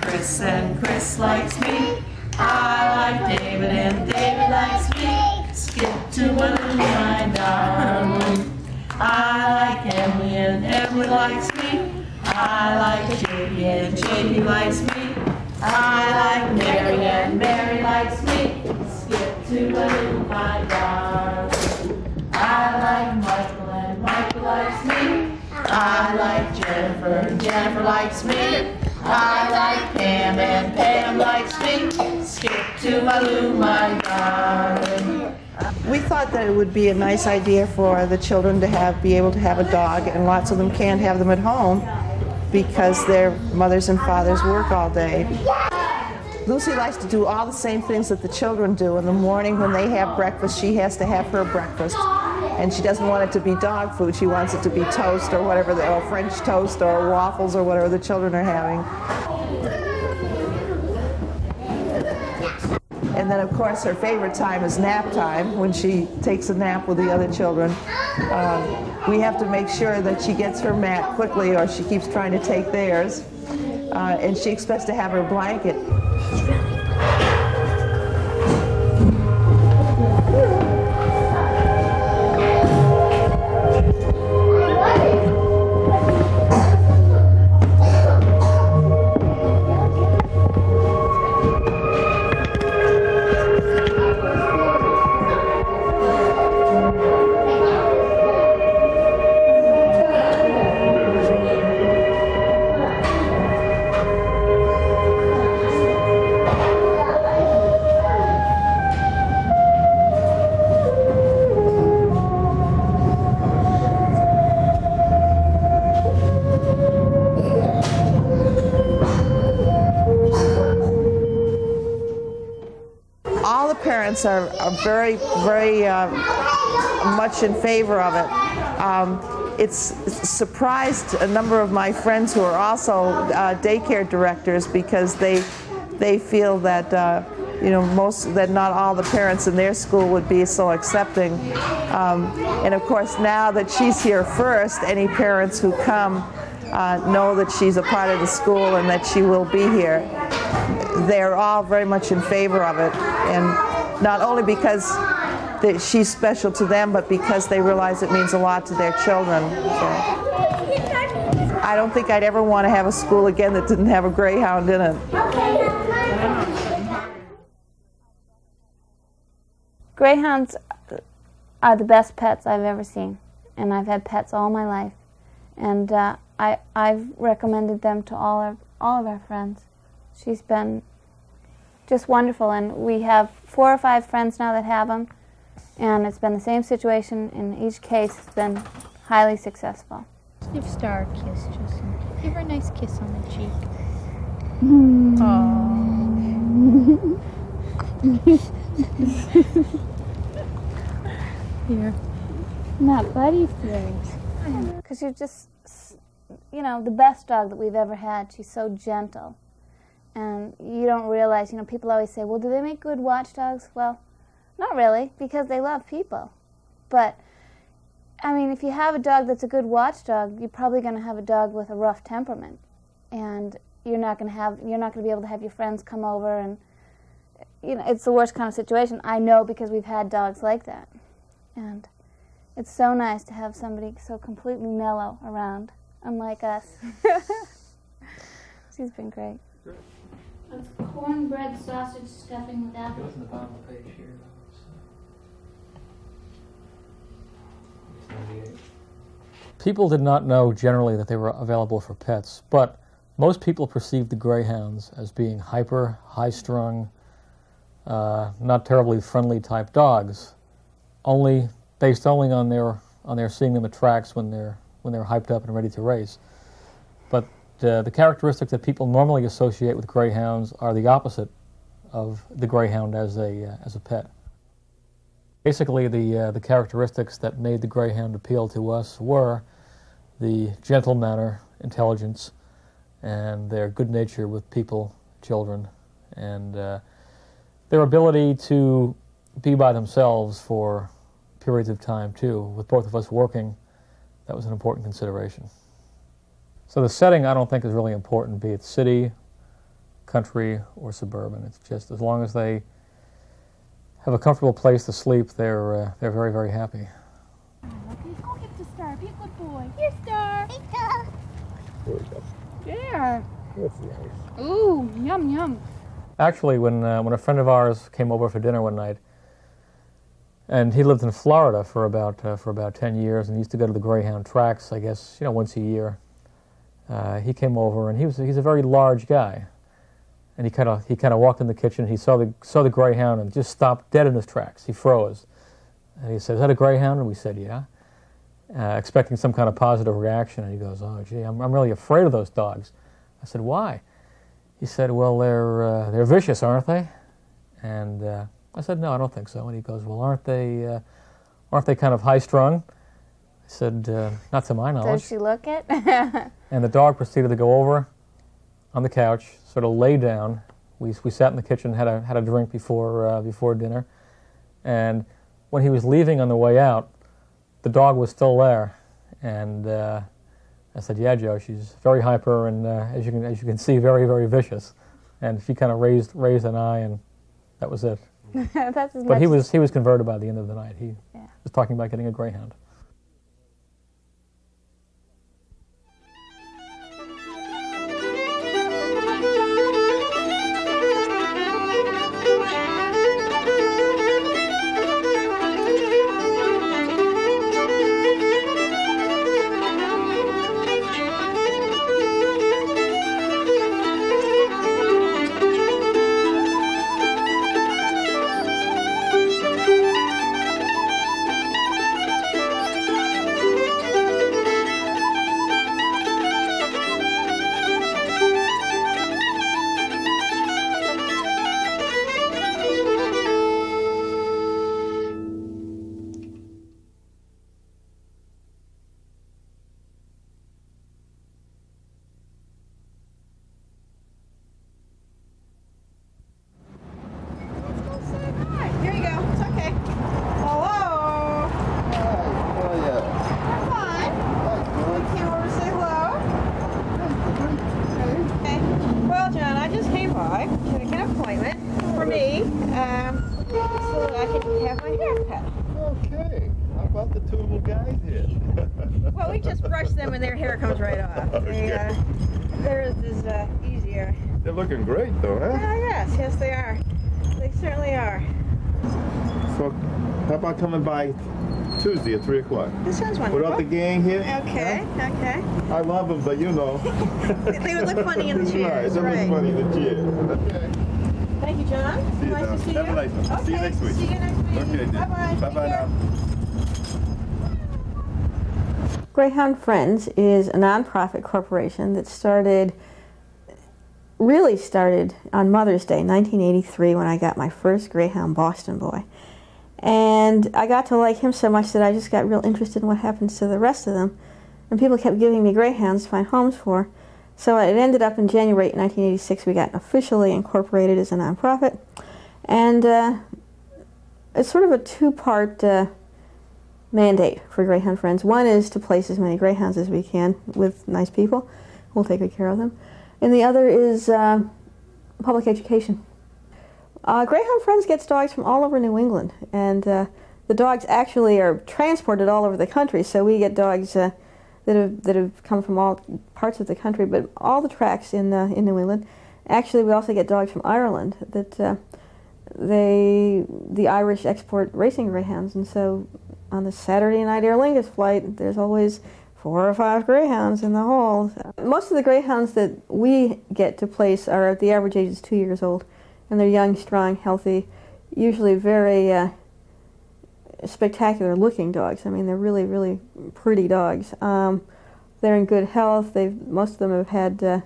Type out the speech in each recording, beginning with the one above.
Chris, and Chris likes me. I like David, and David likes me. Skip to my darling. I like Emily, and Emily likes me. I like JP, and JP likes me. I like Mary, and Mary likes me. Skip to my darling. I like Michael, and Michael likes me. I like Jennifer, and Jennifer likes me. I like Pam, and Pam likes me. Skip to my darling. We thought that it would be a nice idea for the children to be able to have a dog, and lots of them can't have them at home because their mothers and fathers work all day. Lucy likes to do all the same things that the children do. In the morning when they have breakfast, she has to have her breakfast. And she doesn't want it to be dog food. She wants it to be toast or whatever, or French toast or waffles or whatever the children are having. And then, of course, her favorite time is nap time, when she takes a nap with the other children. We have to make sure that she gets her mat quickly, or she keeps trying to take theirs. And she expects to have her blanket. Parents are very much in favor of it. It's surprised a number of my friends who are also daycare directors, because they feel that that not all the parents in their school would be so accepting. And of course, now that she's here first, any parents who come know that she's a part of the school and that she will be here. They're all very much in favor of it, and not only because she's special to them, but because they realize it means a lot to their children. So, I don't think I'd ever want to have a school again that didn't have a greyhound in it. Greyhounds are the best pets I've ever seen, and I've had pets all my life, and I've recommended them to all of our friends. She's been just wonderful, and we have 4 or 5 friends now that have them, and it's been the same situation. In each case, it's been highly successful. Give Star a kiss, Justin. Give her a nice kiss on the cheek. Here. Not buddy feelings. Because you're just, the best dog that we've ever had. She's so gentle. And you don't realize, people always say, well, do they make good watchdogs? Well, not really, because they love people. But, I mean, if you have a dog that's a good watchdog, you're probably going to have a dog with a rough temperament. And you're not going to be able to have your friends come over, and, it's the worst kind of situation. I know, because we've had dogs like that. And it's so nice to have somebody so completely mellow around, unlike us. She's been great. Of cornbread sausage stuffing with apple. Go to the bottom of the page here. People did not know generally that they were available for pets, but most people perceived the greyhounds as being hyper, high-strung, not terribly friendly type dogs, based only on their seeing them at tracks when they're hyped up and ready to race. But the characteristics that people normally associate with greyhounds are the opposite of the greyhound as a pet. Basically, the characteristics that made the greyhound appeal to us were the gentle manner, intelligence, and their good nature with people, children, and their ability to be by themselves for periods of time too. With both of us working, that was an important consideration. So the setting I don't think is really important, be it city country or suburban. It's just as long as they have a comfortable place to sleep, they're very, very happy. Go get to Star. Be a good boy. Here, Star. Hey, Star. There we go. There. That's nice. Ooh, yum, yum. Actually, when a friend of ours came over for dinner one night, and he lived in Florida for about 10 years, and used to go to the Greyhound tracks, I guess, once a year. He came over, and he's a very large guy, and he kind of walked in the kitchen. He saw the Greyhound and just stopped dead in his tracks. He froze, and he said, "Is that a Greyhound?" And we said, "Yeah," expecting some kind of positive reaction. And he goes, "Oh, gee, I'm really afraid of those dogs." I said, "Why?" He said, "Well, they're vicious, aren't they?" And I said, "No, I don't think so." And he goes, "Well, aren't they kind of high-strung?" I said, "Not to my knowledge." Does she look it? And the dog proceeded to go over on the couch, sort of lay down. We sat in the kitchen, had a drink before dinner, and when he was leaving on the way out, the dog was still there. And I said, "Yeah, Joe, she's very hyper, and as you can see, very, very vicious." And she kind of raised an eye, and that was it. That's as But much he was converted by the end of the night. He Yeah. was talking about getting a Greyhound. Here you go. It's okay. Hello. How are you? We're fine. You came over to say hello. Okay. Well, John, I just came by to make an appointment for me, so that I can have my hair cut. Okay. How about the two little guys here? Well, we just brush them and their hair comes right off. Okay. Theirs is easier. They're looking great, though, huh? Yes, they are. They certainly are. So, how about coming by Tuesday at 3 o'clock? This sounds wonderful. Without the gang here? Okay, okay. I love them, but you know. They would look funny in the chairs. Right, they look funny in the chairs. Okay. Thank you, John. See you, Nice Tom. to see you. Have a nice one. Okay. See you next week. See you next week. Okay, then. Bye-bye. Bye-bye Take care. now. Greyhound Friends is a nonprofit corporation that really started on Mother's Day, 1983, when I got my first Greyhound Boston boy. And I got to like him so much that I just got real interested in what happens to the rest of them. And people kept giving me Greyhounds to find homes for. So it ended up in January 1986, we got officially incorporated as a nonprofit. And it's sort of a two-part mandate for Greyhound Friends. One is to place as many Greyhounds as we can with nice people. We'll take good care of them. And the other is public education. Greyhound Friends gets dogs from all over New England, and the dogs actually are transported all over the country, so we get dogs that have come from all parts of the country, but all the tracks in New England. Actually, we also get dogs from Ireland that the Irish export racing greyhounds, and so on the Saturday night Aer Lingus flight, there's always 4 or 5 greyhounds in the hall. Most of the greyhounds that we get to place are the average age is 2 years old, and they're young, strong, healthy, usually very spectacular looking dogs. I mean, they're really, really pretty dogs. They're in good health. Most of them have had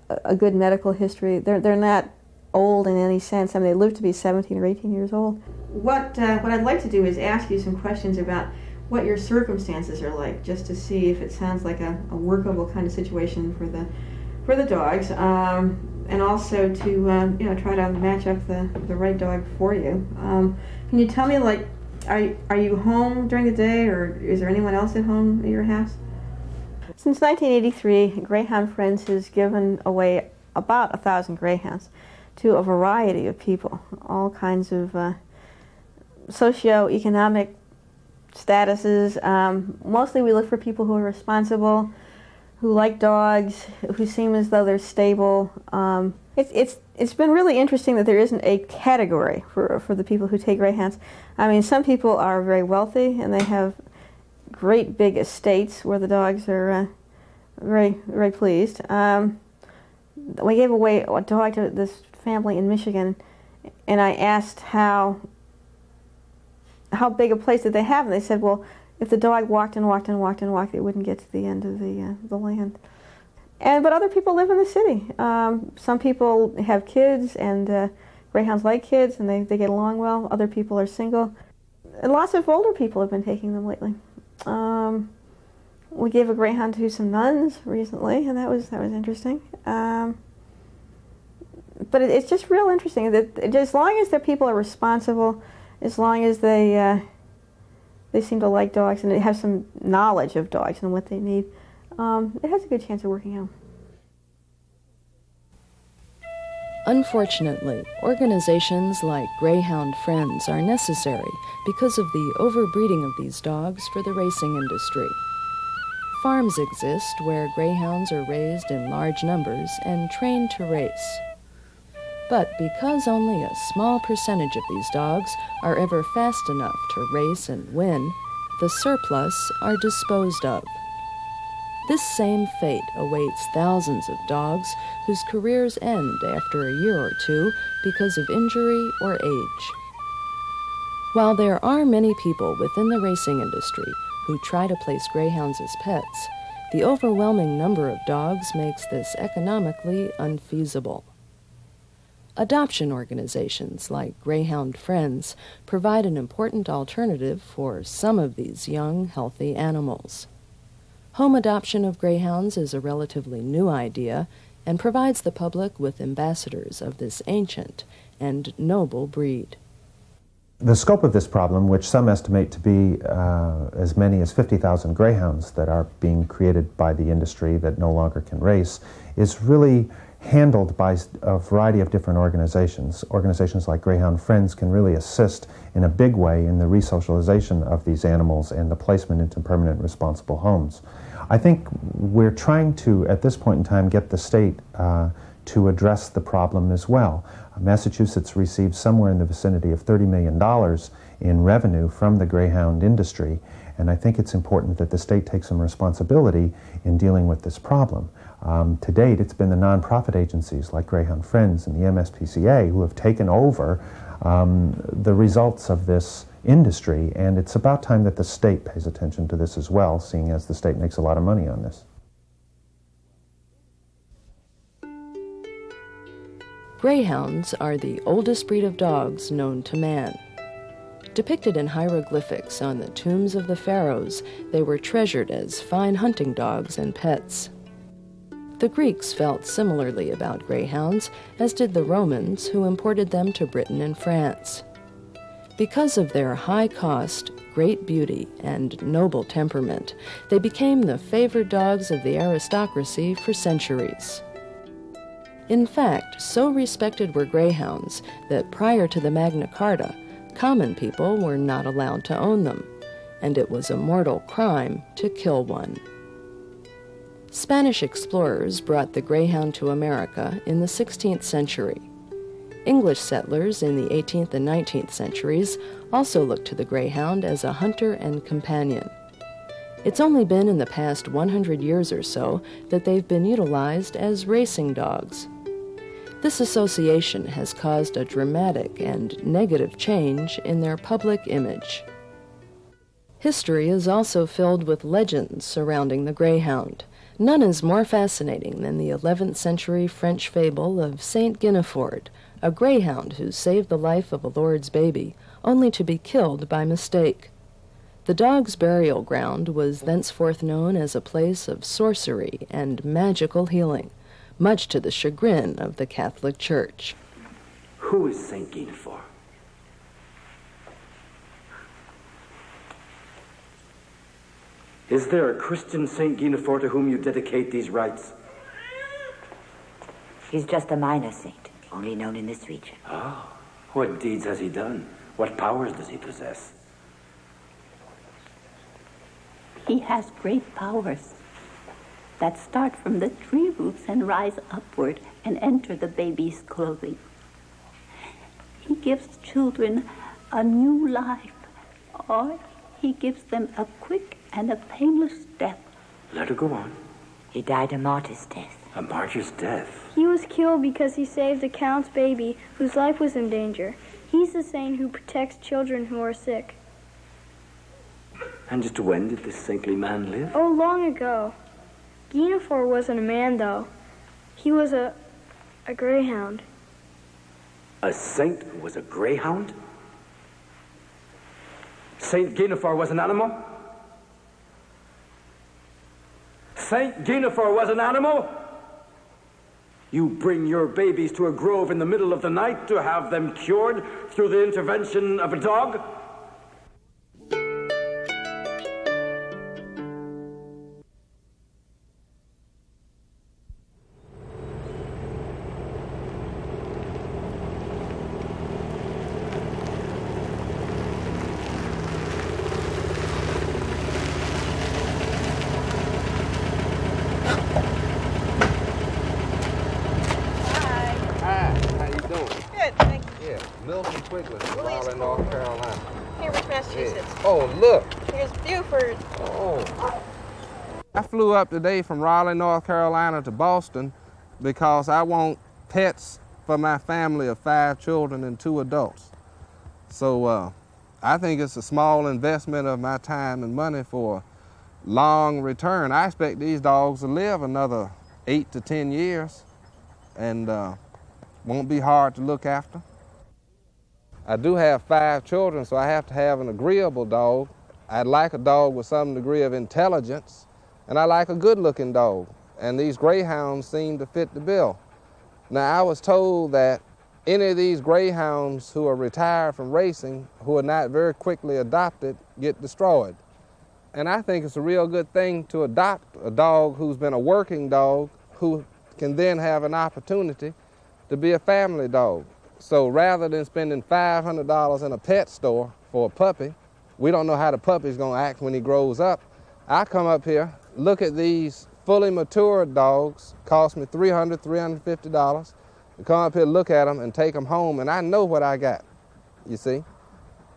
a good medical history. They're not old in any sense. I mean, they live to be 17 or 18 years old. What I'd like to do is ask you some questions about what your circumstances are like, just to see if it sounds like a workable kind of situation for the dogs, and also to try to match up the right dog for you. Can you tell me, like, are you home during the day, or is there anyone else at home at your house? Since 1983, Greyhound Friends has given away about 1,000 greyhounds to a variety of people, all kinds of socioeconomic statuses. Mostly we look for people who are responsible, who like dogs, who seem as though they're stable. It's been really interesting that there isn't a category for the people who take greyhounds. I mean, some people are very wealthy and they have great big estates where the dogs are very, very pleased. We gave away a dog to this family in Michigan, and I asked how big a place did they have, and they said, well, if the dog walked and walked and walked and walked, it wouldn't get to the end of the land. But other people live in the city. Some people have kids, and greyhounds like kids, and they get along well. Other people are single. And lots of older people have been taking them lately. We gave a greyhound to some nuns recently, and that was interesting. But it's just real interesting that as long as the people are responsible, as long as they seem to like dogs and they have some knowledge of dogs and what they need, it has a good chance of working out. Unfortunately, organizations like Greyhound Friends are necessary because of the overbreeding of these dogs for the racing industry. Farms exist where greyhounds are raised in large numbers and trained to race. But because only a small percentage of these dogs are ever fast enough to race and win, the surplus are disposed of. This same fate awaits thousands of dogs whose careers end after a year or two because of injury or age. While there are many people within the racing industry who try to place greyhounds as pets, the overwhelming number of dogs makes this economically unfeasible. Adoption organizations like Greyhound Friends provide an important alternative for some of these young, healthy animals. Home adoption of greyhounds is a relatively new idea and provides the public with ambassadors of this ancient and noble breed. The scope of this problem, which some estimate to be as many as 50,000 greyhounds that are being created by the industry that no longer can race, is really handled by a variety of different organizations. Organizations like Greyhound Friends can really assist in a big way in the resocialization of these animals and the placement into permanent responsible homes. I think we're trying to, at this point in time, get the state to address the problem as well. Massachusetts received somewhere in the vicinity of $30 million in revenue from the greyhound industry, and I think it's important that the state takes some responsibility in dealing with this problem. To date, it's been the nonprofit agencies like Greyhound Friends and the MSPCA who have taken over the results of this industry, and it's about time that the state pays attention to this as well, seeing as the state makes a lot of money on this. Greyhounds are the oldest breed of dogs known to man. Depicted in hieroglyphics on the tombs of the pharaohs, they were treasured as fine hunting dogs and pets. The Greeks felt similarly about greyhounds, as did the Romans, who imported them to Britain and France. Because of their high cost, great beauty, and noble temperament, they became the favored dogs of the aristocracy for centuries. In fact, so respected were greyhounds that prior to the Magna Carta, common people were not allowed to own them, and it was a mortal crime to kill one. Spanish explorers brought the greyhound to America in the 16th century. English settlers in the 18th and 19th centuries also looked to the greyhound as a hunter and companion. It's only been in the past 100 years or so that they've been utilized as racing dogs. This association has caused a dramatic and negative change in their public image. History is also filled with legends surrounding the greyhound. None is more fascinating than the 11th century French fable of Saint Guinefort, a greyhound who saved the life of a lord's baby, only to be killed by mistake. The dog's burial ground was thenceforth known as a place of sorcery and magical healing, much to the chagrin of the Catholic Church. Who is Saint Guinefort? Is there a Christian Saint Guinefort to whom you dedicate these rites? He's just a minor saint, only known in this region. Oh, what deeds has he done? What powers does he possess? He has great powers that start from the tree roots and rise upward and enter the baby's clothing. He gives children a new life, or he gives them a quick and a painless death. Let her go on. He died a martyr's death. A martyr's death? He was killed because he saved the Count's baby whose life was in danger. He's the saint who protects children who are sick. And just when did this saintly man live? Oh, long ago. Guinevere wasn't a man, though. He was a greyhound. A saint who was a greyhound? Saint Guinevere was an animal? Saint Guinevere was an animal? You bring your babies to a grove in the middle of the night to have them cured through the intervention of a dog? Raleigh, North Carolina. Cambridge, Massachusetts. Yeah. Oh, look. Here's Buford. Oh. I flew up today from Raleigh, North Carolina to Boston because I want pets for my family of 5 children and 2 adults. So I think it's a small investment of my time and money for long return. I expect these dogs to live another 8 to 10 years and won't be hard to look after. I do have 5 children, so I have to have an agreeable dog. I'd like a dog with some degree of intelligence, and I like a good-looking dog, and these greyhounds seem to fit the bill. Now, I was told that any of these greyhounds who are retired from racing, who are not very quickly adopted, get destroyed. And I think it's a real good thing to adopt a dog who's been a working dog, who can then have an opportunity to be a family dog. So rather than spending $500 in a pet store for a puppy, we don't know how the puppy's gonna act when he grows up. I come up here, look at these fully matured dogs, cost me $300, $350. I come up here, look at them, and take them home, and I know what I got, you see?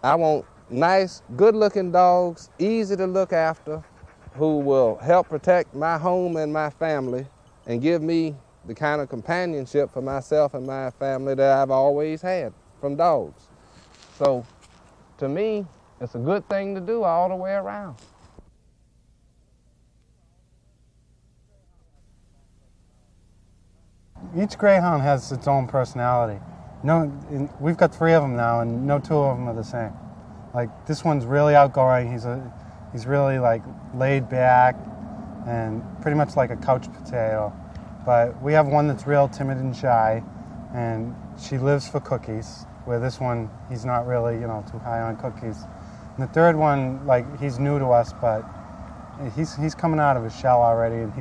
I want nice, good-looking dogs, easy to look after, who will help protect my home and my family and give me the kind of companionship for myself and my family that I've always had from dogs. So, to me, it's a good thing to do all the way around. Each greyhound has its own personality. We've got 3 of them now, and no 2 of them are the same. Like, this one's really outgoing. He's really like laid back and pretty much like a couch potato. But we have one that's real timid and shy, and she lives for cookies, where this one, he's not really, too high on cookies. And the 3rd one, like, he's new to us, but he's coming out of his shell already, and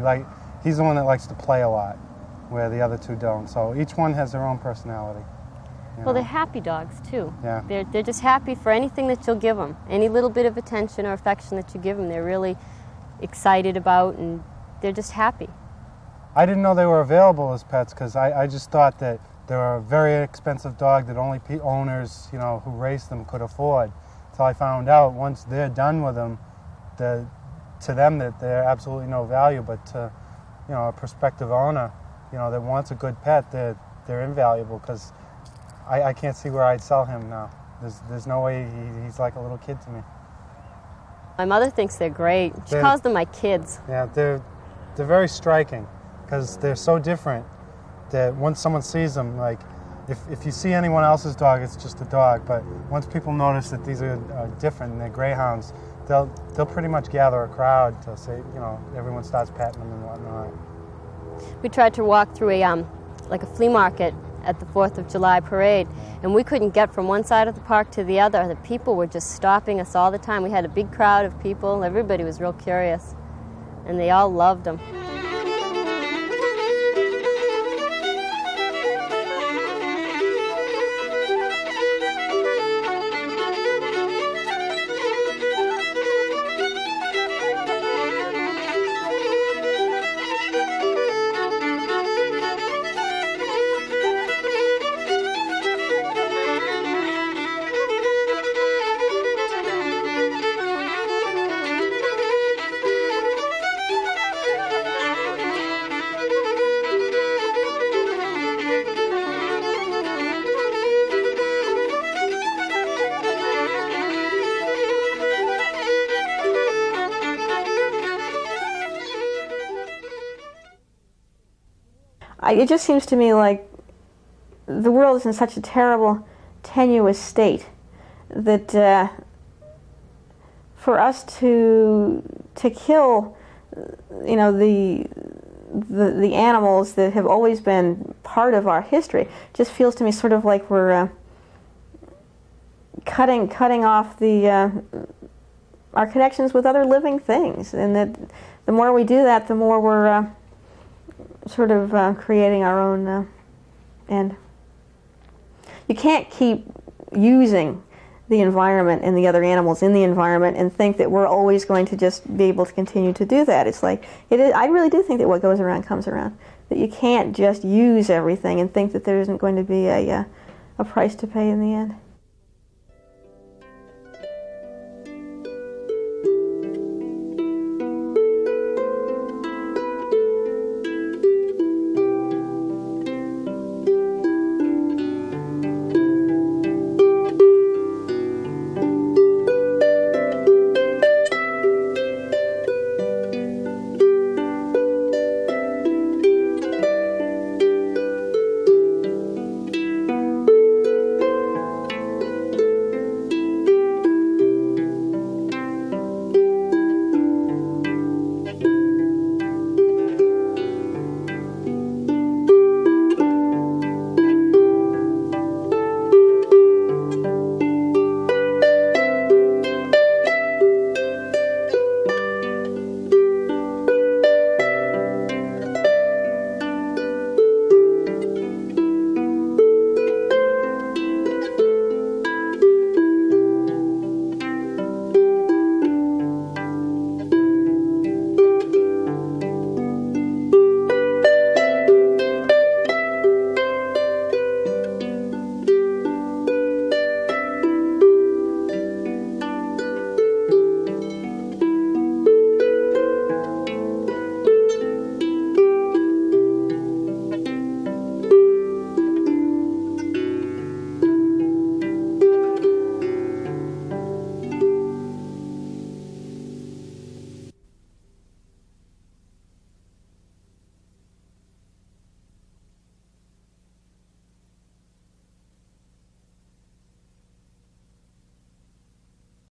he's the one that likes to play a lot, where the other 2 don't. So each one has their own personality. Well, they're happy dogs, too. Yeah. They're just happy for anything that you'll give them. Any little bit of attention or affection that you give them, they're really excited about, and they're just happy. I didn't know they were available as pets because I just thought that they were a very expensive dog that only owners, who race them could afford. Until I found out once they're done with them, to them that they're absolutely no value, but to, a prospective owner, that wants a good pet, they're invaluable because I can't see where I'd sell him now. There's no way he's like a little kid to me. My mother thinks they're great. She calls them my kids. Yeah, they're very striking because they're so different that once someone sees them, like if you see anyone else's dog, it's just a dog. But once people notice that these are different and they're greyhounds, they'll pretty much gather a crowd to say, everyone starts patting them and whatnot. We tried to walk through like a flea market at the 4th of July parade, and we couldn't get from one side of the park to the other. The people were just stopping us all the time. We had a big crowd of people. Everybody was real curious, and they all loved them. it just seems to me like the world is in such a terrible, tenuous state that for us to kill, you know, the animals that have always been part of our history, just feels to me sort of like we're cutting off our connections with other living things, and that the more we do that, the more we're sort of creating our own end. You can't keep using the environment and the other animals in the environment and think that we're always going to just be able to continue to do that. It's like, I really do think that what goes around comes around. That you can't just use everything and think that there isn't going to be a price to pay in the end.